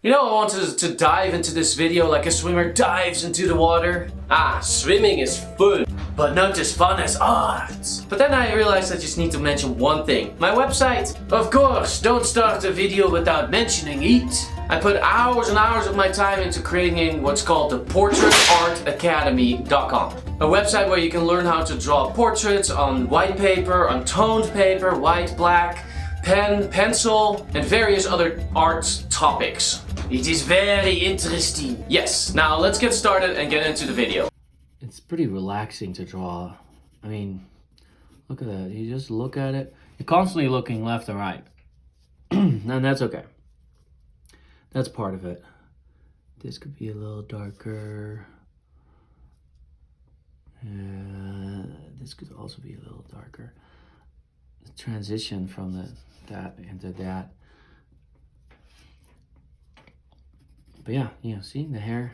You know, I wanted to dive into this video like a swimmer dives into the water. Swimming is fun. But not as fun as art. But then I realized I just need to mention one thing. My website. Of course, don't start a video without mentioning it. I put hours and hours of my time into creating what's called the PortraitArtAcademy.com. A website where you can learn how to draw portraits on white paper, on toned paper, white, black, pen, pencil, and various other art topics. It is very interesting. Yes, now let's get started and get into the video. It's pretty relaxing to draw. I mean, look at that. You just look at it. You're constantly looking left and right. And that's okay. That's part of it. This could be a little darker. This could also be a little darker. The transition from that into that. But yeah, see the hair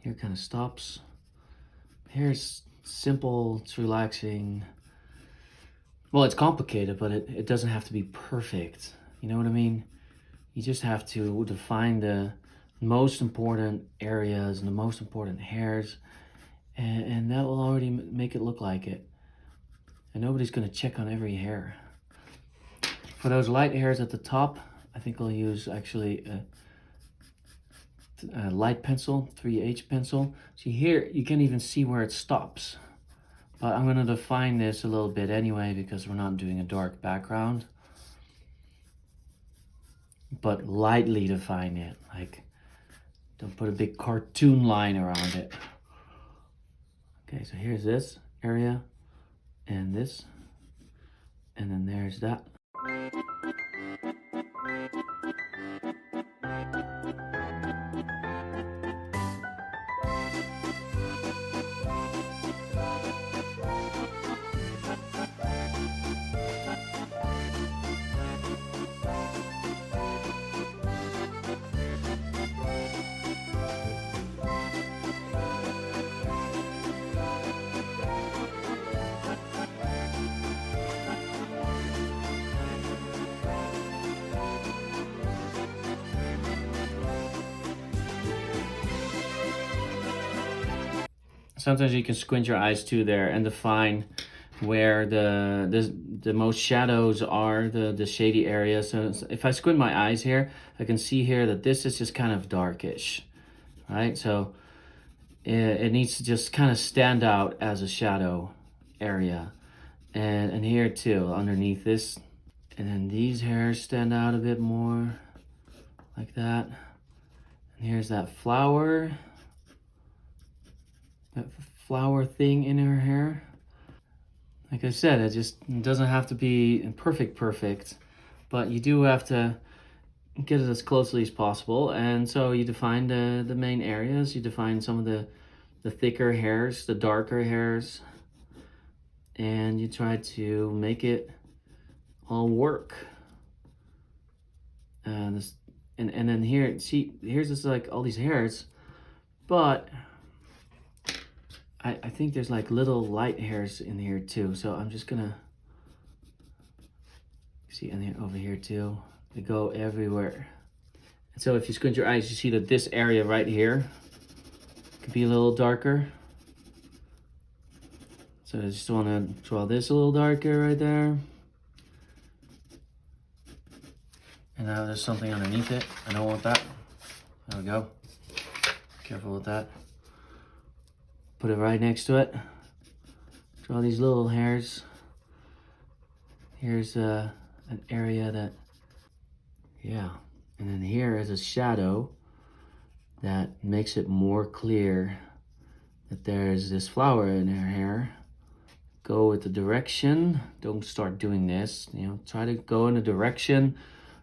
here kind of stops. Hair is simple, it's relaxing. Well, it's complicated, but it doesn't have to be perfect. You know what I mean? You just have to define the most important areas and the most important hairs, and that will already make it look like it. And nobody's gonna check on every hair. For those light hairs at the top, I think I'll use actually a light pencil, 3H pencil. See here, you can even see where it stops. But I'm gonna define this a little bit anyway because we're not doing a dark background. But lightly define it, like don't put a big cartoon line around it. Okay, so here's this area and this, and then there's that. Sometimes you can squint your eyes too there and define where the most shadows are, the shady area. So if I squint my eyes here, I can see here that this is just kind of darkish, right? So it needs to just kind of stand out as a shadow area. And here too, underneath this. And then these hairs stand out a bit more, like that. And here's that flower. That flower thing in her hair. Like I said, it doesn't have to be perfect, but you do have to get it as closely as possible. And so you define the main areas, you define some of the thicker hairs, the darker hairs, and you try to make it all work. And then here, see, here's just like all these hairs, but I think there's like little light hairs in here too. So I'm just gonna see in here, over here too. They go everywhere. And so if you squint your eyes, you see that this area right here could be a little darker. So I just wanna draw this a little darker right there. And now there's something underneath it. I don't want that. There we go. Careful with that. Put it right next to it. Draw these little hairs. Here's an area that, yeah. And then here is a shadow that makes it more clear that there's this flower in her hair. Go with the direction. Don't start doing this. You know, try to go in a direction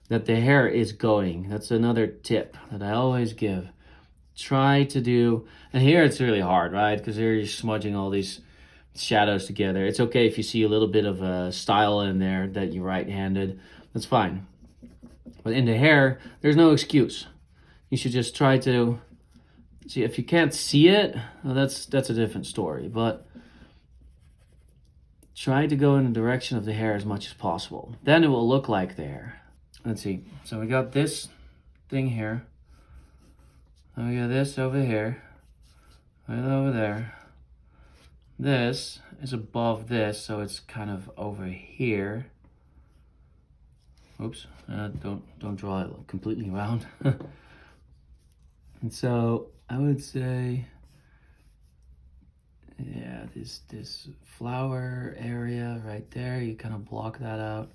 that the hair is going. That's another tip that I always give. Try to do, and here it's really hard, right? Because here you're smudging all these shadows together. It's okay if you see a little bit of a style in there that you're right-handed. That's fine. But in the hair, there's no excuse. You should just try to see. If you can't see it, well, that's a different story. But try to go in the direction of the hair as much as possible. Then it will look like the hair. Let's see. So we got this thing here. Then we got this over here, right over there. This is above this, so it's kind of over here. Oops, don't draw it completely round. And so I would say, yeah, this flower area right there, you kind of block that out.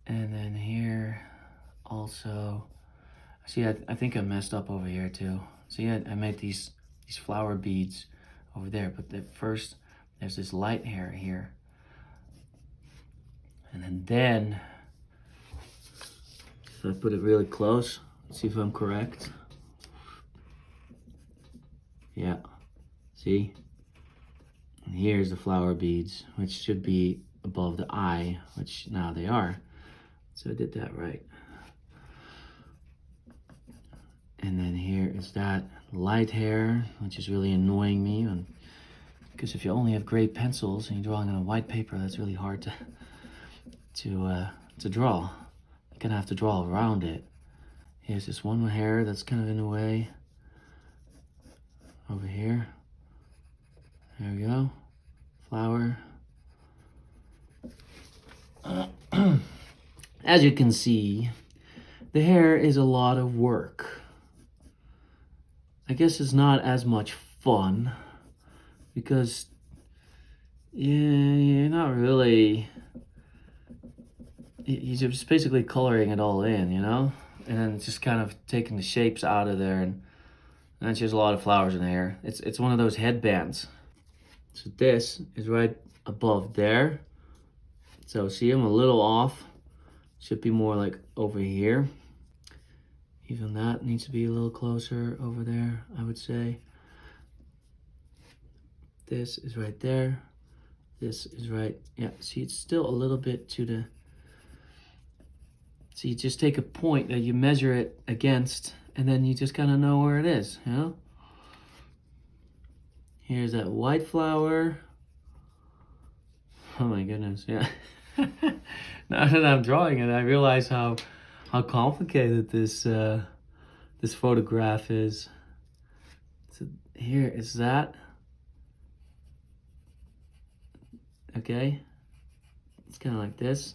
And then here also, see, I think I messed up over here too. See, I made these flower beads over there, but first there's this light hair here. And then if I put it really close, see if I'm correct. Yeah, see? And here's the flower beads, which should be above the eye, which now they are. So I did that right. And then here is that light hair, which is really annoying me. Because if you only have gray pencils and you're drawing on a white paper, that's really hard to draw. You're gonna have to draw around it. Here's this one hair that's kind of in the way. Over here. There we go. Flower. As you can see, the hair is a lot of work. I guess it's not as much fun because you're not really, you're just basically coloring it all in, you know? And then just kind of taking the shapes out of there, and that's just a lot of flowers in the hair. It's one of those headbands. So this is right above there. So see, I'm a little off. Should be more like over here. Even that needs to be a little closer over there, I would say. This is right there. This is right, yeah, see, it's still a little bit to the, so you just take a point that you measure it against, and then you just kind of know where it is, you know? Here's that white flower. Oh my goodness, yeah. Now that I'm drawing it, I realize how complicated this this photograph is. So here is that. Okay, it's kind of like this.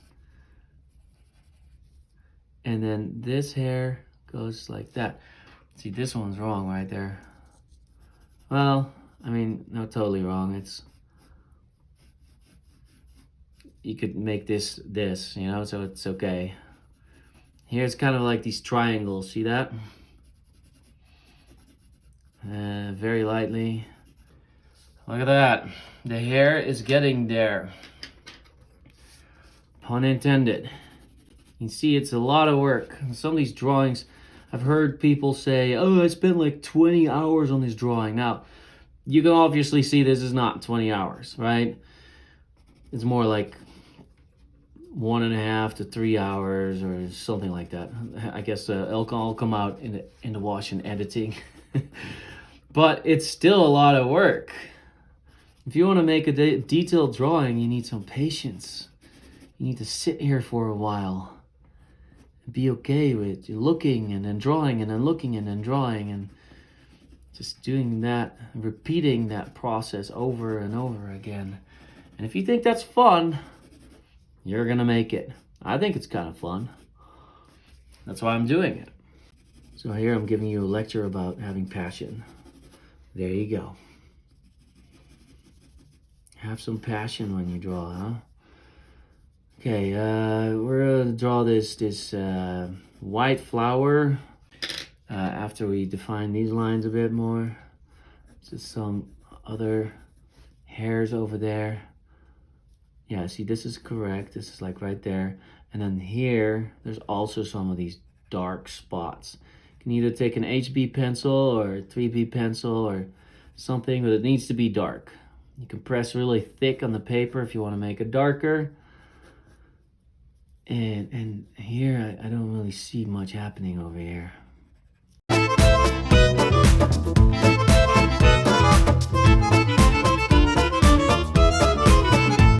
And then this hair goes like that. See, this one's wrong right there. Well, I mean, not totally wrong. It's, you could make this, you know, so it's okay. Here's kind of like these triangles, see that? Very lightly. Look at that. The hair is getting there. Pun intended. You see, it's a lot of work. Some of these drawings, I've heard people say, oh, I spent like 20 hours on this drawing. Now, you can obviously see this is not 20 hours, right? It's more like 1.5 to 3 hours or something like that. I guess it'll all come out in the wash and editing. But it's still a lot of work. If you want to make a detailed drawing, you need some patience. You need to sit here for a while. Be okay with looking and then drawing and then looking and then drawing, and just doing that, repeating that process over and over again. And if you think that's fun, you're gonna make it. I think it's kind of fun. That's why I'm doing it. So here I'm giving you a lecture about having passion. There you go. Have some passion when you draw, huh? Okay, we're gonna draw this white flower after we define these lines a bit more. Just some other hairs over there. Yeah, see, this is correct. This is like right there. And then here, there's also some of these dark spots. You can either take an HB pencil or a 3B pencil or something, but it needs to be dark. You can press really thick on the paper if you want to make it darker. And here, I don't really see much happening over here.